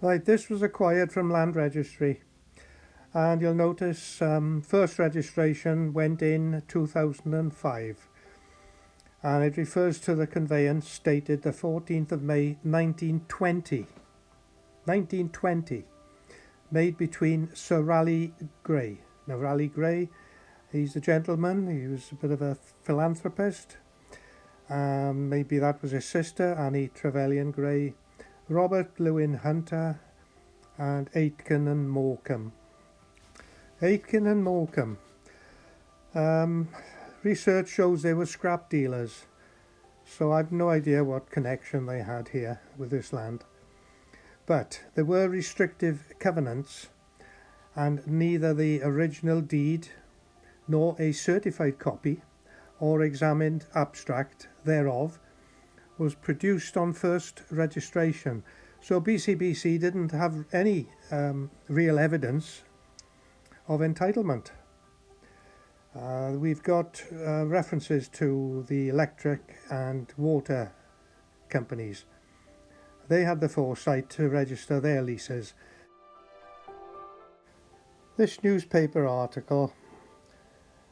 Right, this was acquired from Land Registry, and you'll notice first registration went in 2005, and it refers to the conveyance dated the 14th of May 1920. 1920, made between Sir Raleigh Grey. Now Raleigh Grey, he's a gentleman, he was a bit of a philanthropist. Maybe that was his sister, Annie Trevelyan Grey, Robert Lewin Hunter, and Aitken and Morecambe. Aitken and Morecambe. Research shows they were scrap dealers, so I've no idea what connection they had here with this land. But there were restrictive covenants, and neither the original deed nor a certified copy or examined abstract thereof was produced on first registration. So BCBC didn't have any real evidence of entitlement. We've got references to the electric and water companies. They had the foresight to register their leases. This newspaper article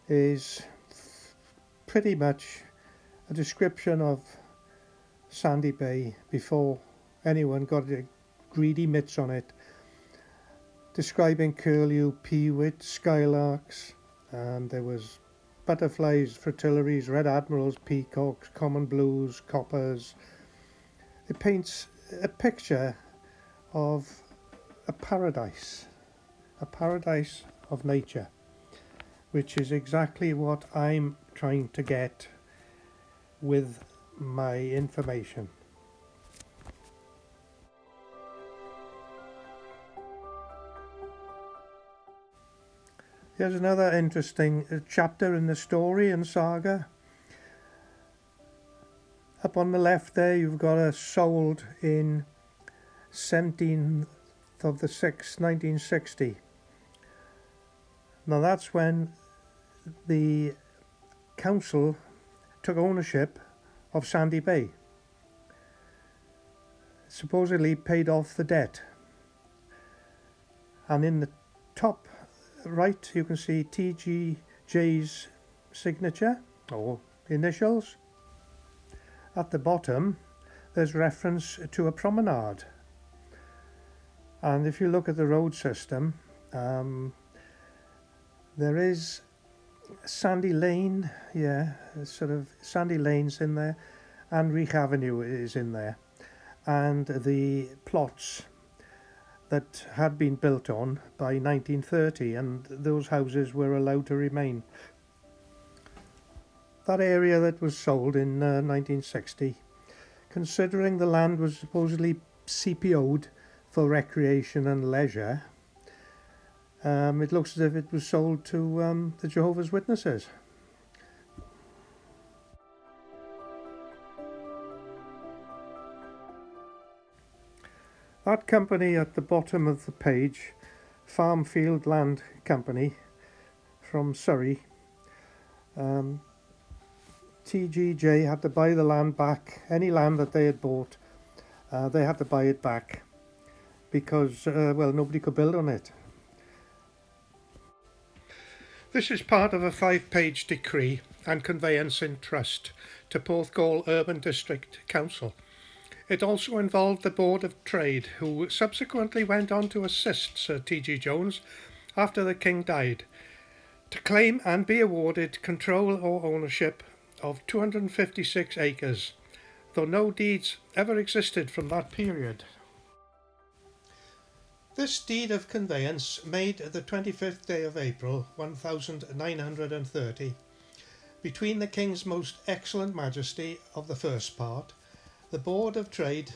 is pretty much a description of Sandy Bay before anyone got greedy mitts on it, describing curlew, peewit, skylarks, and there was butterflies, fritillaries, red admirals, peacocks, common blues, coppers. It paints a picture of a paradise of nature, which is exactly what I'm trying to get with my information. Here's another interesting chapter in the story and saga. Up on the left there you've got a sold in 17th of the 6th 1960. Now that's when the council took ownership of Sandy Bay, supposedly paid off the debt, and in the top right you can see TGJ's signature or initials. At the bottom there's reference to a promenade, and if you look at the road system, there is Sandy Lane, sort of Sandy Lane's in there, and Reek Avenue is in there, and the plots that had been built on by 1930, and those houses were allowed to remain. That area that was sold in 1960, considering the land was supposedly CPO'd for recreation and leisure, it looks as if it was sold to the Jehovah's Witnesses. That company at the bottom of the page, Farmfield Land Company from Surrey, TGJ had to buy the land back. Any land that they had bought, they had to buy it back because, nobody could build on it. This is part of a 5-page decree and conveyance in trust to Porthcawl Urban District Council. It also involved the Board of Trade, who subsequently went on to assist Sir T.G. Jones after the King died, to claim and be awarded control or ownership of 256 acres, though no deeds ever existed from that period. This deed of conveyance, made the 25th day of April 1930, between the King's Most Excellent Majesty of the first part, the Board of Trade,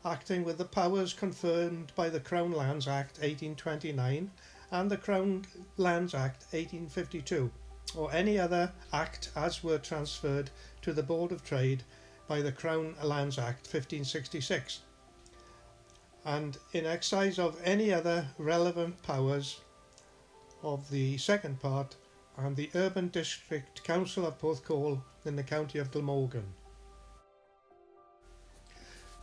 acting with the powers confirmed by the Crown Lands Act 1829 and the Crown Lands Act 1852, or any other act as were transferred to the Board of Trade by the Crown Lands Act 1566, and in exercise of any other relevant powers of the second part and the Urban District Council of Porthcawl in the county of Glamorgan.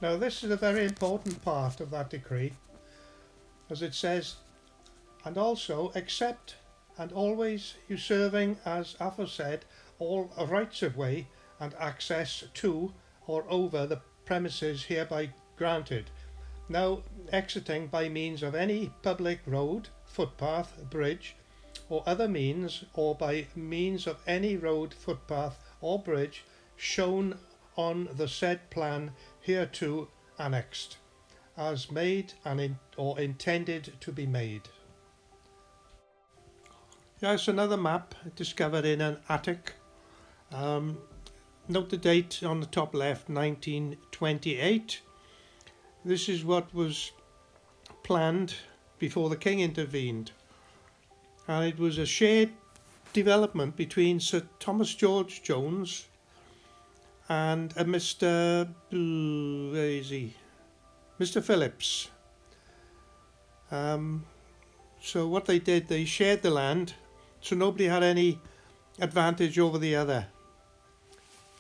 Now this is a very important part of that decree, as it says, and also except and always usurping as aforesaid all rights of way and access to or over the premises hereby granted, now exiting by means of any public road, footpath, bridge, or other means, or by means of any road, footpath, or bridge shown on the said plan hereto annexed, as made and or intended to be made. Here's another map discovered in an attic. Note the date on the top left, 1928. This is what was planned before the King intervened. And it was a shared development between Sir Thomas George Jones and Mr. Where is he? Mr. Phillips. So what they did, they shared the land, so nobody had any advantage over the other.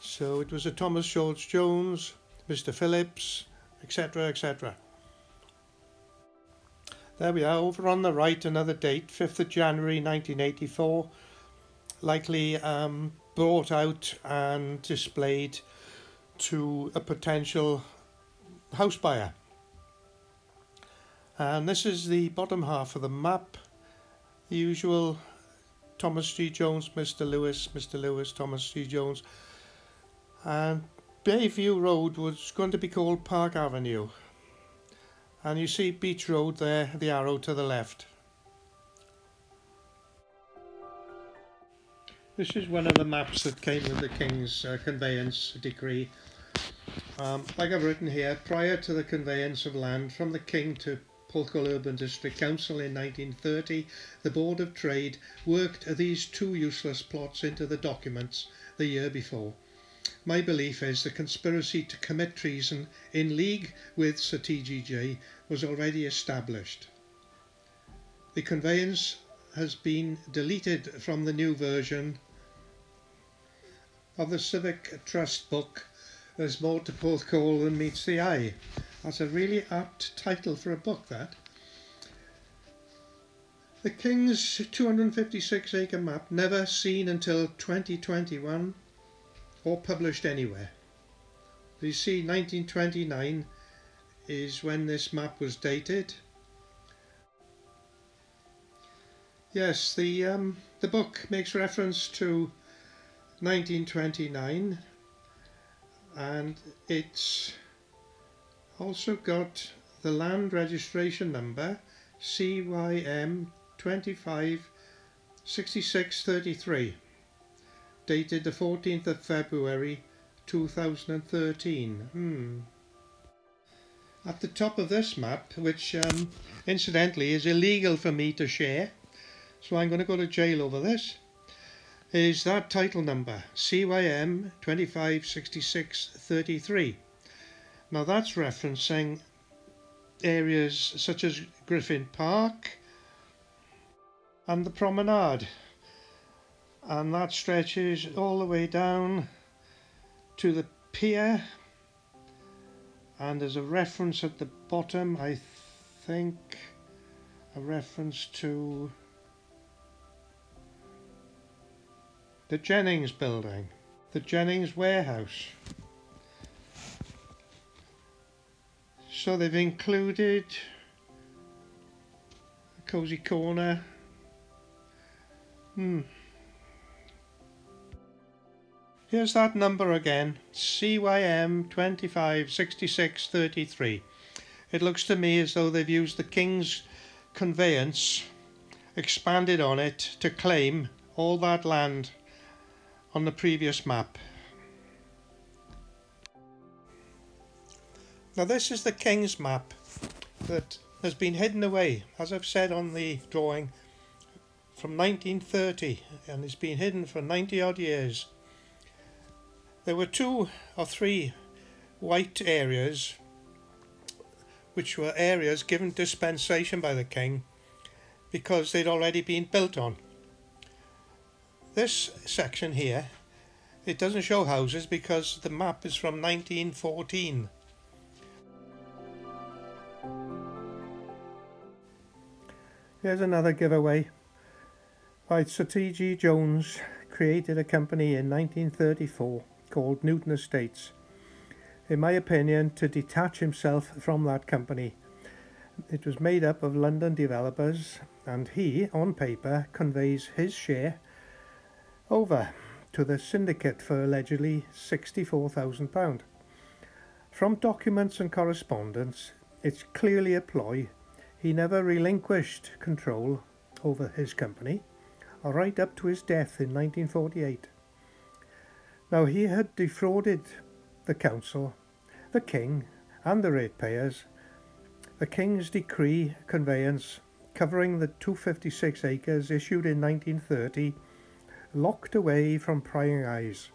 So it was a Thomas George Jones, Mr. Phillips, etc., etc. There we are, over on the right, another date, 5th of January 1984, likely brought out and displayed to a potential house buyer. And this is the bottom half of the map, the usual Thomas G. Jones, Mr. Lewis, Thomas G. Jones. And Bayview Road was going to be called Park Avenue. And you see Beach Road there, the arrow to the left. This is one of the maps that came with the King's conveyance decree. Like I've written here, prior to the conveyance of land from the King to Porthcawl Urban District Council in 1930, the Board of Trade worked these two useless plots into the documents the year before. My belief is the conspiracy to commit treason in league with Sir TGJ was already established. The conveyance has been deleted from the new version of the Civic Trust book. There's more to Porthcawl than meets the eye. That's a really apt title for a book, that. The King's 256-acre map, never seen until 2021 or published anywhere. You see, 1929 is when this map was dated. Yes, the book makes reference to 1929, and it's also got the land registration number CYM 256633, dated the 14th of February 2013. At the top of this map, which incidentally is illegal for me to share, so I'm going to go to jail over this, is that title number, CYM 256633. Now that's referencing areas such as Griffin Park and the Promenade, and that stretches all the way down to the pier, and there's a reference at the bottom, I think, a reference to the Jennings building, the Jennings warehouse. So they've included a cosy corner. Here's that number again, CYM 256633. It looks to me as though they've used the King's conveyance, expanded on it to claim all that land on the previous map. Now this is the King's map that has been hidden away, as I've said on the drawing, from 1930, and it's been hidden for 90 odd years. There were 2 or 3 white areas which were areas given dispensation by the King because they'd already been built on. This section here, it doesn't show houses because the map is from 1914. Here's another giveaway. Right, Sir T.G. Jones created a company in 1934 called Newton Estates, in my opinion, to detach himself from that company. It was made up of London developers, and he, on paper, conveys his share over to the syndicate for allegedly £64,000. From documents and correspondence, it's clearly a ploy. He never relinquished control over his company, right up to his death in 1948. Now, he had defrauded the council, the king, and the ratepayers. The king's decree conveyance covering the 256 acres issued in 1930 locked away from prying eyes.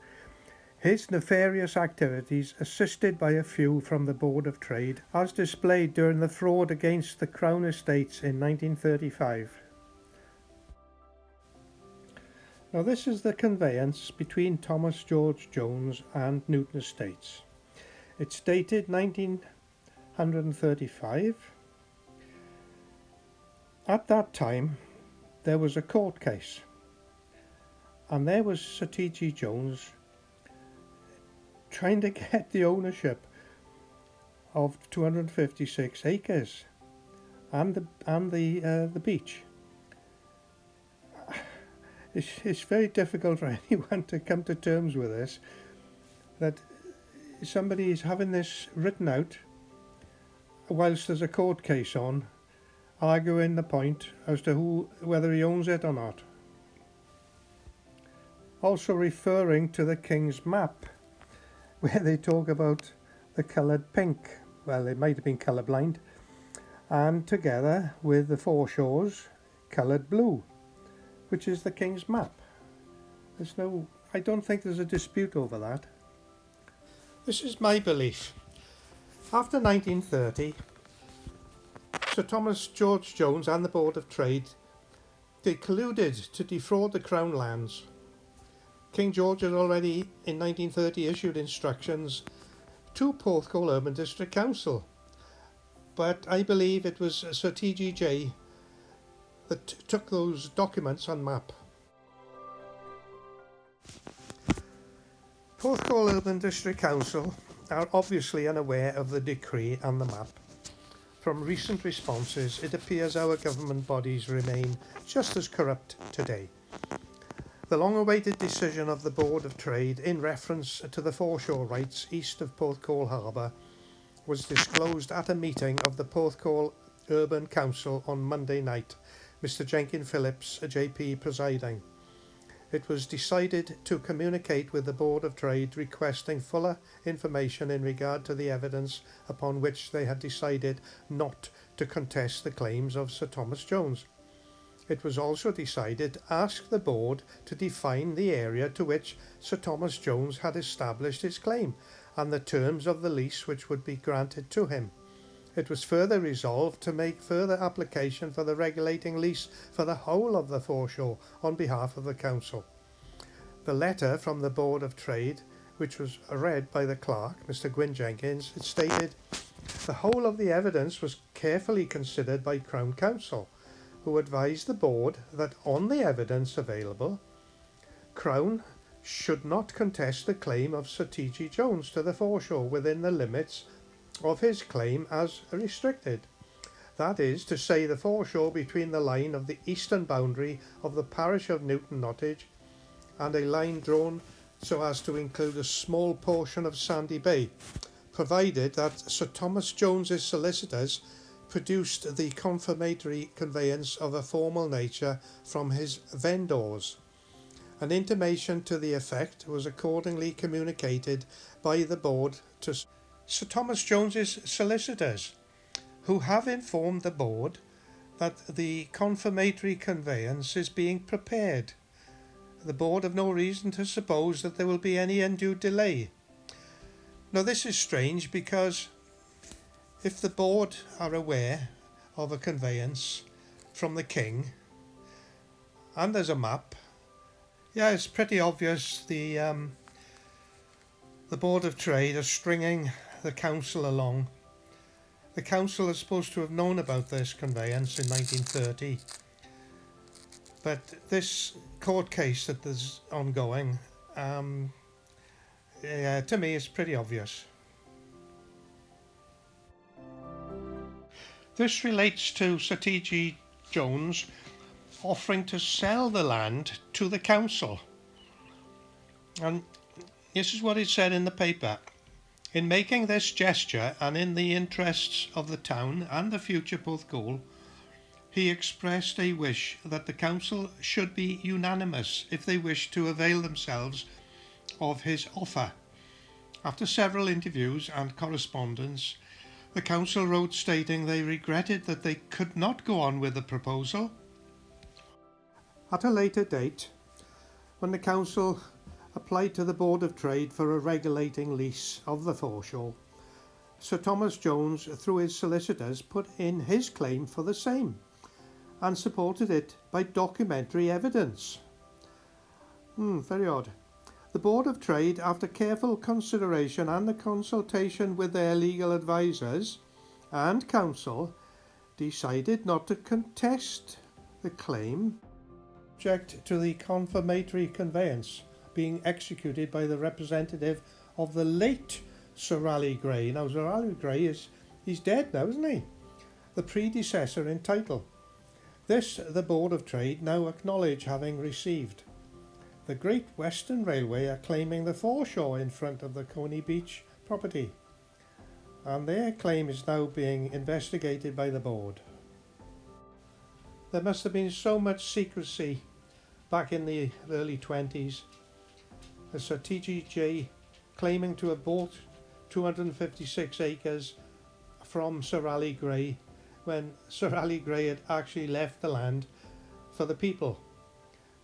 His nefarious activities, assisted by a few from the Board of Trade, as displayed during the fraud against the Crown Estates in 1935. Now, this is the conveyance between Thomas George Jones and Newton Estates. It's dated 1935. At that time, there was a court case, and there was Sir T.G. Jones trying to get the ownership of 256 acres and the beach. It's very difficult for anyone to come to terms with this, that somebody is having this written out whilst there's a court case on, arguing the point as to whether he owns it or not. Also referring to the King's map, where they talk about the coloured pink. Well, it might have been colourblind. And together with the foreshores, coloured blue, which is the King's map. I don't think there's a dispute over that. This is my belief. After 1930, Sir Thomas George Jones and the Board of Trade, they colluded to defraud the Crown lands. King George had already in 1930 issued instructions to Porthcawl Urban District Council, but I believe it was Sir T.G.J. that took those documents on map. Porthcawl Urban District Council are obviously unaware of the decree and the map. From recent responses, it appears our government bodies remain just as corrupt today. The long-awaited decision of the Board of Trade in reference to the foreshore rights east of Porthcawl Harbour was disclosed at a meeting of the Porthcawl Urban Council on Monday night, Mr. Jenkin Phillips, JP, presiding. It was decided to communicate with the Board of Trade requesting fuller information in regard to the evidence upon which they had decided not to contest the claims of Sir Thomas Jones. It was also decided to ask the board to define the area to which Sir Thomas Jones had established his claim and the terms of the lease which would be granted to him. It was further resolved to make further application for the regulating lease for the whole of the foreshore on behalf of the council. The letter from the Board of Trade, which was read by the clerk, Mr. Gwyn Jenkins, it stated, "The whole of the evidence was carefully considered by Crown Counsel, who advised the board that on the evidence available, Crown should not contest the claim of Sir T.G. Jones to the foreshore within the limits of his claim as restricted. That is to say, the foreshore between the line of the eastern boundary of the parish of Newton Nottage and a line drawn so as to include a small portion of Sandy Bay, provided that Sir Thomas Jones's solicitors produced the confirmatory conveyance of a formal nature from his vendors. An intimation to the effect was accordingly communicated by the board to Sir Thomas Jones's solicitors, who have informed the board that the confirmatory conveyance is being prepared. The board have no reason to suppose that there will be any undue delay." Now, this is strange because if the board are aware of a conveyance from the king and there's a map, it's pretty obvious the Board of Trade are stringing the council along The council is supposed to have known about this conveyance in 1930, but this court case that is ongoing, to me, is pretty obvious. This relates to Sir T.G. Jones offering to sell the land to the council. And this is what it said in the paper. In making this gesture, and in the interests of the town and the future Porthcawl, he expressed a wish that the council should be unanimous if they wish to avail themselves of his offer. After several interviews and correspondence, the council wrote stating they regretted that they could not go on with the proposal. At a later date, when the council applied to the Board of Trade for a regulating lease of the foreshore, Sir Thomas Jones, through his solicitors, put in his claim for the same and supported it by documentary evidence. Very odd. The Board of Trade, after careful consideration and the consultation with their legal advisors and counsel, decided not to contest the claim, subject to the confirmatory conveyance being executed by the representative of the late Sir Raleigh Grey. Now, Sir Raleigh Grey he's dead now, isn't he? The predecessor in title. This the Board of Trade now acknowledge having received. The Great Western Railway are claiming the foreshore in front of the Coney Beach property, and their claim is now being investigated by the board. There must have been so much secrecy back in the early 20s. Sir T.G.J. claiming to have bought 256 acres from Sir Raleigh Grey when Sir Raleigh Grey had actually left the land for the people.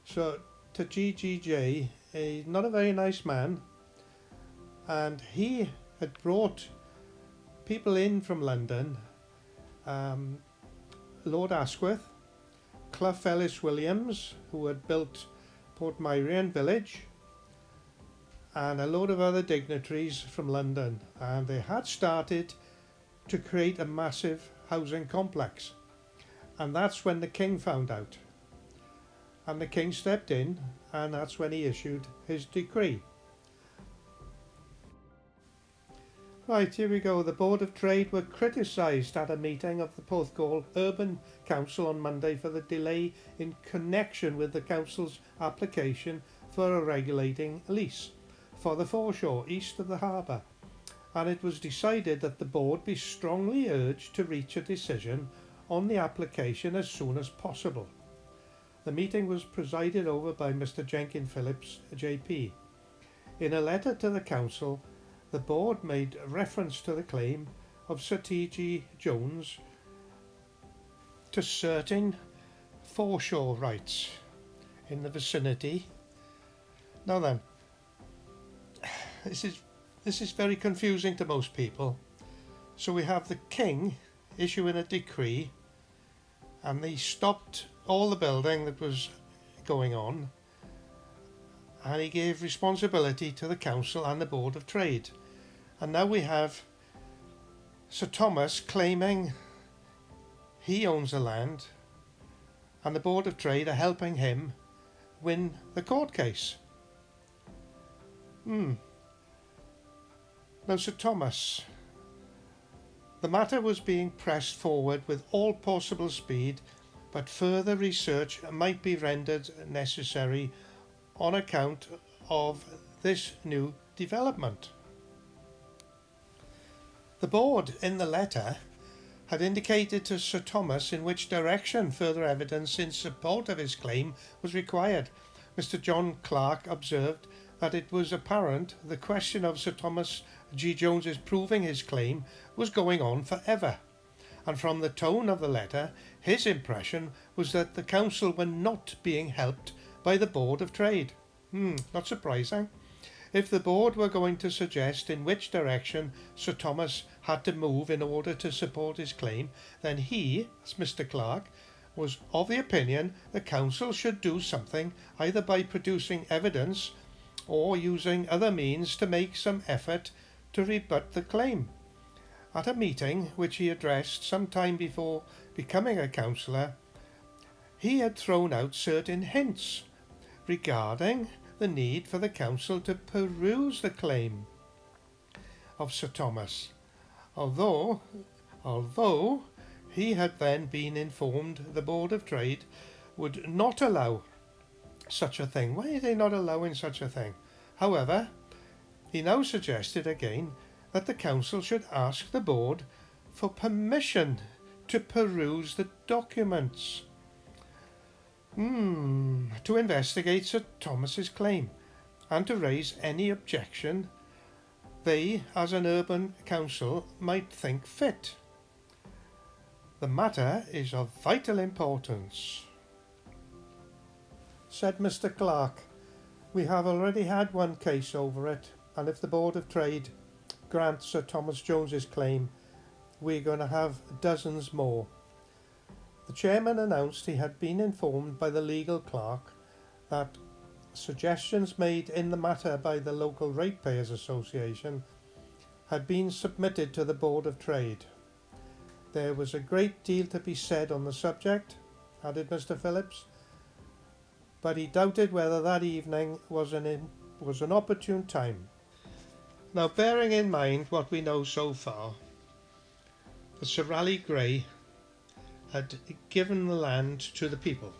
So to G.G.J., he's not a very nice man, and he had brought people in from London, Lord Asquith, Clough Ellis Williams, who had built Portmeirion village, and a load of other dignitaries from London, and they had started to create a massive housing complex. And that's when the king found out, and the king stepped in, and that's when he issued his decree. Right, here we go. The Board of Trade were criticised at a meeting of the Porthcawl Urban Council on Monday for the delay in connection with the council's application for a regulating lease for the foreshore east of the harbour, and it was decided that the board be strongly urged to reach a decision on the application as soon as possible. The meeting was presided over by Mr. Jenkin Phillips, JP. In a letter to the council, the board made reference to the claim of Sir T.G. Jones to certain foreshore rights in the vicinity. Now then, this is very confusing to most people. So we have the king issuing a decree, and they stopped all the building that was going on, and he gave responsibility to the council and the Board of Trade. And now we have Sir Thomas claiming he owns the land, and the Board of Trade are helping him win the court case. Now, Sir Thomas, the matter was being pressed forward with all possible speed, but further research might be rendered necessary on account of this new development. The board, in the letter, had indicated to Sir Thomas in which direction further evidence in support of his claim was required. Mr. John Clark observed that it was apparent the question of Sir Thomas G. Jones's proving his claim was going on forever, and from the tone of the letter, his impression was that the council were not being helped by the Board of Trade. Not surprising. If the board were going to suggest in which direction Sir Thomas had to move in order to support his claim, then he, as Mr. Clark, was of the opinion the council should do something, either by producing evidence or using other means to make some effort to rebut the claim. At a meeting which he addressed some time before becoming a councillor, he had thrown out certain hints regarding the need for the council to peruse the claim of Sir Thomas, although he had then been informed the Board of Trade would not allow such a thing. Why are they not allowing such a thing? However, he now suggested again that the council should ask the board for permission to peruse the documents to investigate Sir Thomas's claim and to raise any objection they, as an urban council, might think fit. The matter is of vital importance, said Mr. Clark. We have already had one case over it, and if the Board of Trade grants Sir Thomas Jones's claim, we're going to have dozens more. The chairman announced he had been informed by the legal clerk that suggestions made in the matter by the local Ratepayers Association had been submitted to the Board of Trade. There was a great deal to be said on the subject, added Mr. Phillips, but he doubted whether that evening was an opportune time. Now, bearing in mind what we know so far, that Sir Raleigh Grey had given the land to the people.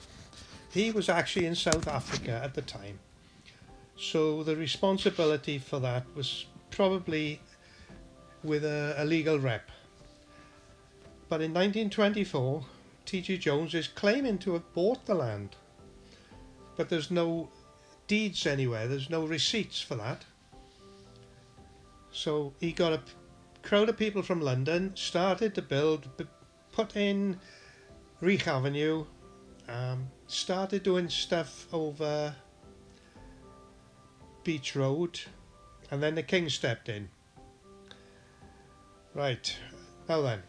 He was actually in South Africa at the time, so the responsibility for that was probably with a legal rep. But in 1924, T.G. Jones is claiming to have bought the land, but there's no deeds anywhere, there's no receipts for that. So he got a crowd of people from London, started to build, put in Reach Avenue, started doing stuff over Beach Road, and then the King stepped in. Right, now then.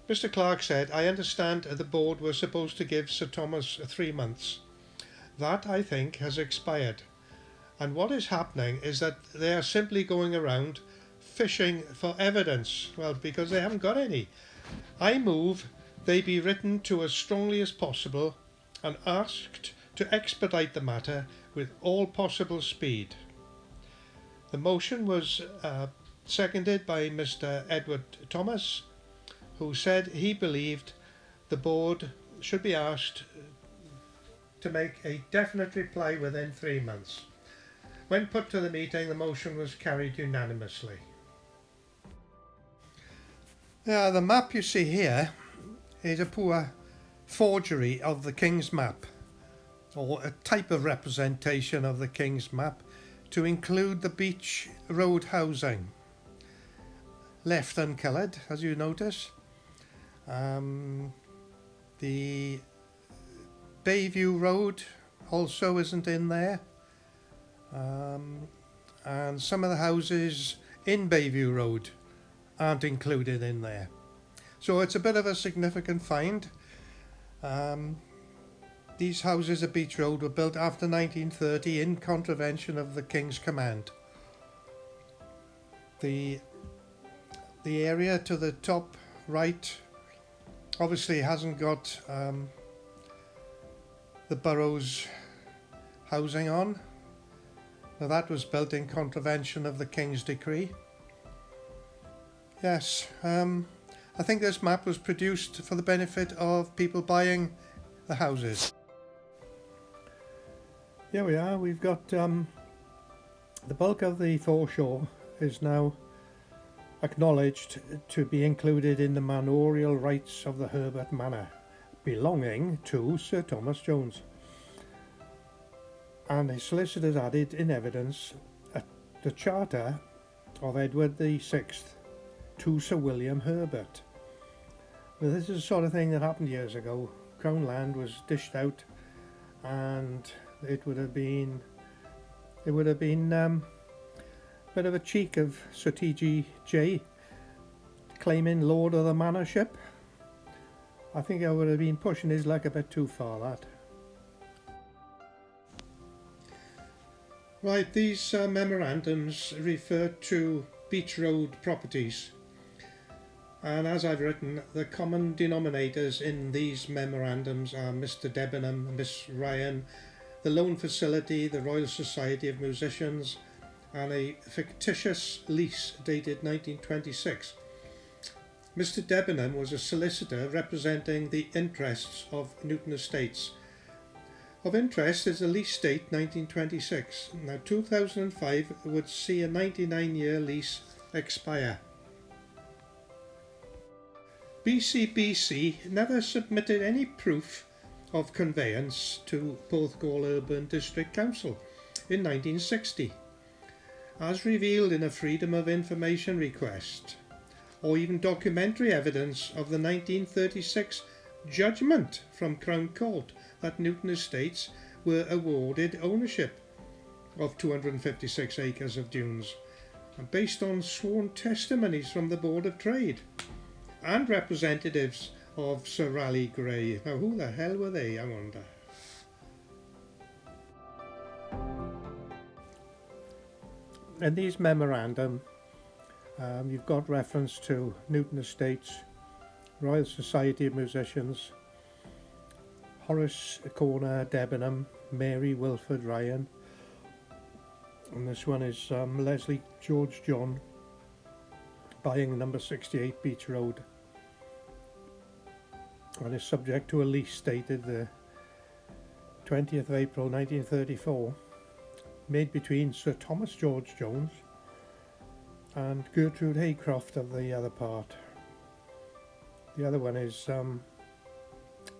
Mr. Clark said, I understand the board was supposed to give Sir Thomas 3 months. That, I think, has expired. And what is happening is that they are simply going around fishing for evidence. Well, because they haven't got any. I move they be written to as strongly as possible and asked to expedite the matter with all possible speed. The motion was seconded by Mr. Edward Thomas, who said he believed the board should be asked to make a definite reply within 3 months. When put to the meeting, the motion was carried unanimously. The map you see here is a poor forgery of the King's map, or a type of representation of the King's map to include the Beach Road housing. Left uncoloured, as you notice. The Bayview Road also isn't in there. And some of the houses in Bayview Road aren't included in there. So it's a bit of a significant find. These houses at Beach Road were built after 1930 in contravention of the King's command. The area to the top right obviously hasn't got the borough's housing on. Now that was built in contravention of the King's decree. Yes, I think this map was produced for the benefit of people buying the houses. Here we are, we've got the bulk of the foreshore is now acknowledged to be included in the manorial rights of the Herbert Manor, belonging to Sir Thomas Jones. And his solicitors added in evidence the charter of Edward VI to Sir William Herbert. Now, this is the sort of thing that happened years ago. Crown land was dished out, and it would have been a bit of a cheek of Sir T.G.J. claiming Lord of the Manorship. I think I would have been pushing his luck a bit too far, that. Right, these memorandums refer to beach road properties, and as I've written, the common denominators in these memorandums are Mr. Debenham, Miss Ryan, the loan facility, the Royal Society of Musicians, and a fictitious lease dated 1926. Mr. Debenham was a solicitor representing the interests of Newton Estates. Of interest is the lease date 1926. Now 2005 would see a 99-year lease expire. BCBC never submitted any proof of conveyance to Porthcawl Urban District Council in 1960, as revealed in a Freedom of Information request, or even documentary evidence of the 1936 judgment from Crown Court that Newton Estates were awarded ownership of 256 acres of dunes, based on sworn testimonies from the Board of Trade and representatives of Sir Raleigh Grey. Now who the hell were they, I wonder? In these memorandum, you've got reference to Newton Estates, Royal Society of Musicians, Horace Corner Debenham, Mary Wilford Ryan, and this one is Leslie George John, buying number 68 Beach Road, and is subject to a lease dated the 20th of April 1934, made between Sir Thomas George Jones and Gertrude Haycroft of the other part. The other one is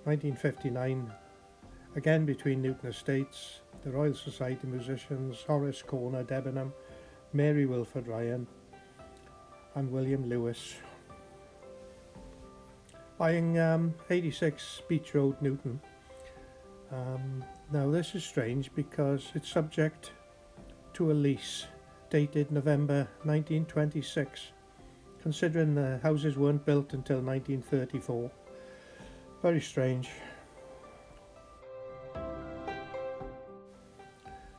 1959, again between Newton Estates, the Royal Society of Musicians, Horace Corner Debenham, Mary Wilford Ryan and William Lewis, buying 86 Beach Road, Newton. Now this is strange because it's subject to a lease dated November 1926, considering the houses weren't built until 1934. Very strange.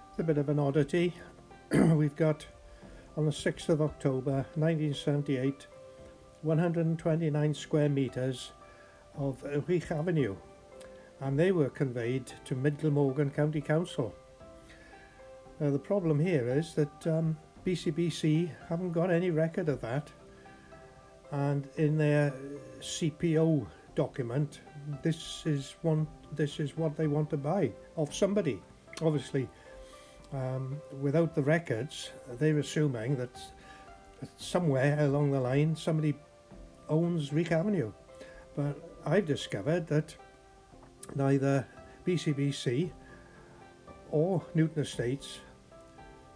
It's a bit of an oddity. We've got on the 6th of October 1978 129 square metres of Wych Avenue, and they were conveyed to Middlemorgan County Council. Now the problem here is that BCBC haven't got any record of that, and in their CPO document this is what they want to buy of somebody. Obviously without the records they're assuming that somewhere along the line somebody owns Wych Avenue, but I've discovered that neither BCBC or Newton Estates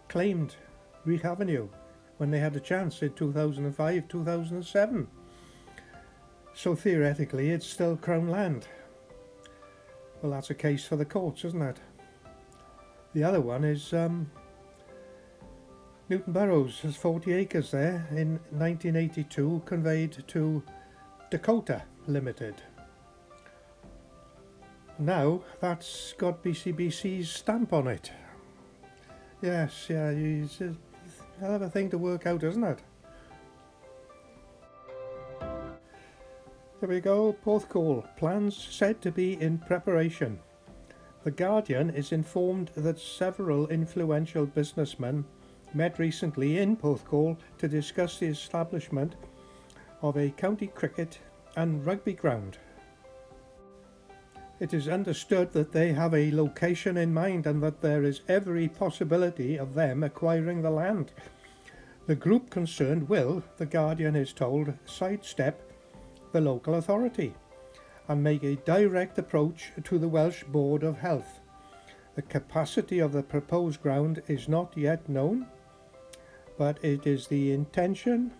claimed Wych Avenue when they had a chance in 2005-2007. So theoretically it's still Crown land. Well, that's a case for the courts, isn't it? The other one is Newton Burrows has 40 acres there in 1982, conveyed to Dakota Limited. Now that's got BCBC's stamp on it. Yes, yeah, it's a hell of a thing to work out, isn't it? There we go, Porthcawl, plans said to be in preparation. The Guardian is informed that several influential businessmen met recently in Porthcawl to discuss the establishment of a county cricket and rugby ground. It is understood that they have a location in mind and that there is every possibility of them acquiring the land. The group concerned will, the Guardian is told, sidestep the local authority and make a direct approach to the Welsh Board of Health. The capacity of the proposed ground is not yet known, but it is the intention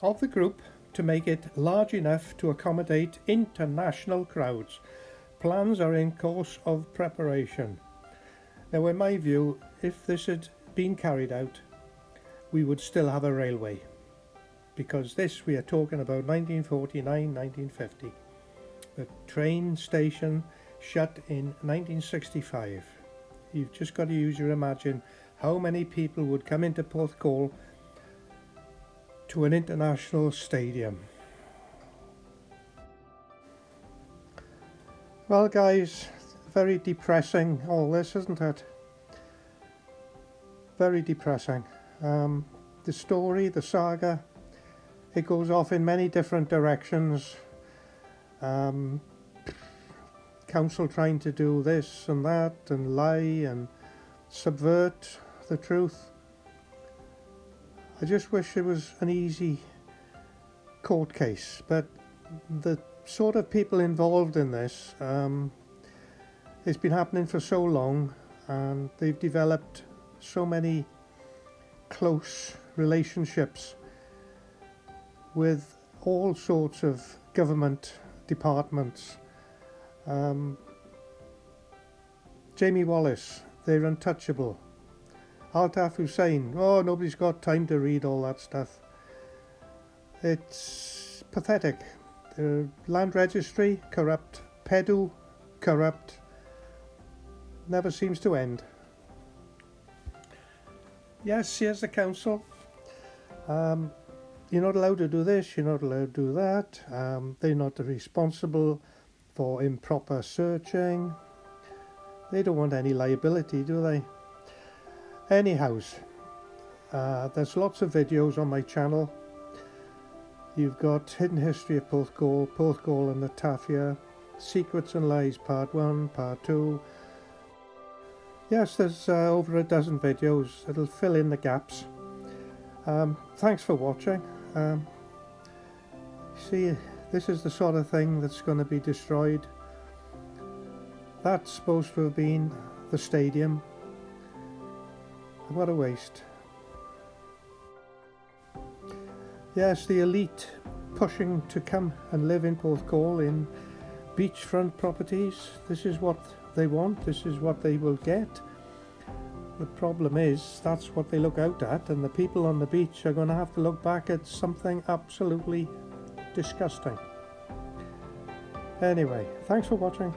of the group to make it large enough to accommodate international crowds. Plans are in course of preparation. Now, in my view, if this had been carried out, we would still have a railway, because this we are talking about 1949-1950. The train station shut in 1965. You've just got to use your imagination. How many people would come into Porthcawl to an international stadium? Well guys, very depressing all this, isn't it? Very depressing. The story, the saga, it goes off in many different directions. Council trying to do this and that and lie and subvert the truth. I just wish it was an easy court case, but the sort of people involved in this, it's been happening for so long, and they've developed so many close relationships with all sorts of government departments. Jamie Wallace, they're untouchable. Altaf Hussain, oh, nobody's got time to read all that stuff. It's pathetic. The land registry, corrupt. Pedu, corrupt. Never seems to end. Yes, here's the council. You're not allowed to do this, you're not allowed to do that. They're not responsible for improper searching. They don't want any liability, do they? Anyhow, there's lots of videos on my channel. You've got Hidden History of Porthcawl, Porthcawl and the Tafia, Secrets and Lies Part 1, Part 2. Yes, there's over a dozen videos. It'll fill in the gaps. Thanks for watching. See, this is the sort of thing that's going to be destroyed. That's supposed to have been the stadium. What a waste. Yes, the elite pushing to come and live in Porthcawl in beachfront properties. This is what they want, this is what they will get. The problem is that's what they look out at, and the people on the beach are going to have to look back at something absolutely disgusting. Anyway, thanks for watching.